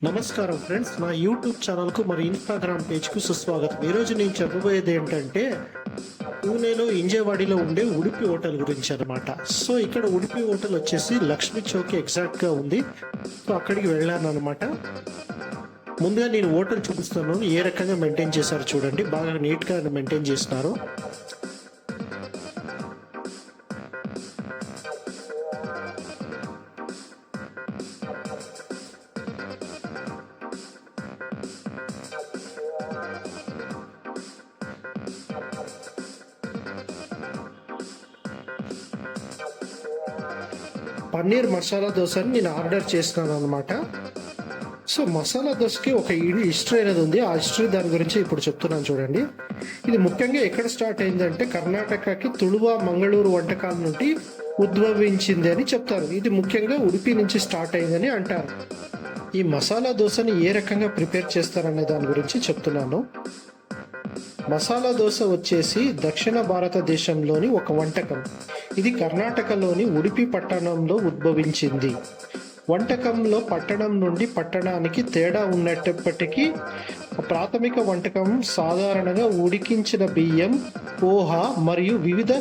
నమస్కారం ఫ్రెండ్స్, నా యూట్యూబ్ ఛానల్కు మరి ఇన్స్టాగ్రామ్ పేజ్కు సుస్వాగతం. ఈరోజు నేను చెప్పబోయేది ఏంటంటే పూణేలో ఇంజేవాడిలో ఉండే ఉడిపి హోటల్ గురించి అనమాట. సో ఇక్కడ ఉడిపి హోటల్ వచ్చేసి లక్ష్మీ చౌక్ ఎగ్జాక్ట్గా ఉంది. సో అక్కడికి వెళ్ళాను అనమాట. ముందుగా నేను హోటల్ చూపిస్తున్నాను, ఏ రకంగా మెయింటైన్ చేశారు చూడండి. బాగా నీట్గా మెయింటైన్ చేస్తున్నారు. పన్నీర్ మసాలా దోశని నేను ఆర్డర్ చేసినాను అనమాట. సో మసాలా దోశకి ఒక హిస్టరీ అనేది ఉంది. ఆ హిస్టరీ దాని గురించి ఇప్పుడు చెప్తున్నాను చూడండి. ఇది ముఖ్యంగా ఎక్కడ స్టార్ట్ అయిందంటే కర్ణాటకకి తుళువ మంగళూరు వంటకాల నుండి ఉద్భవించింది అని చెప్తారు. ఇది ముఖ్యంగా ఉడిపి నుంచి స్టార్ట్ అయిందని అంటారు. ఈ మసాలా దోశని ఏ రకంగా ప్రిపేర్ చేస్తారనే దాని గురించి చెప్తున్నాను. మసాలా దోశ వచ్చేసి దక్షిణ భారతదేశంలోని ఒక వంటకం. ఇది కర్ణాటకలోని ఉడిపి పట్టణంలో ఉద్భవించింది. వంటకంలో పట్టణం నుండి పట్టణానికి తేడా ఉన్నప్పటికీ ప్రాథమిక వంటకం సాధారణంగా ఉడికించిన బియ్యం, పోహ మరియు వివిధ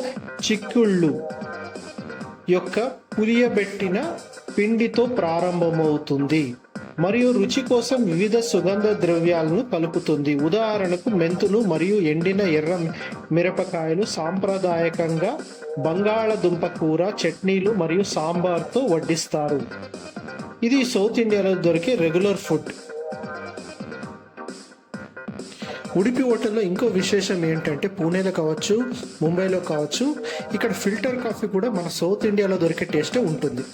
చిక్కుళ్ళు యొక్క పులియబెట్టిన పిండితో ప్రారంభమవుతుంది మరియు రుచి కోసం వివిధ సుగంధ ద్రవ్యాలను కలుపుతుంది. ఉదాహరణకు మెంతులు మరియు ఎండిన ఎర్ర మిరపకాయలు. సాంప్రదాయకంగా బంగాళదుంప కూర, చట్నీలు మరియు సాంబార్తో వడ్డిస్తారు. ఇది సౌత్ ఇండియాలో దొరికే రెగ్యులర్ ఫుడ్. ఉడిపి హోటల్లో ఇంకో విశేషం ఏంటంటే పూణేలో కావచ్చు, ముంబైలో కావచ్చు, ఇక్కడ ఫిల్టర్ కాఫీ కూడా మన సౌత్ ఇండియాలో దొరికే టేస్టే ఉంటుంది.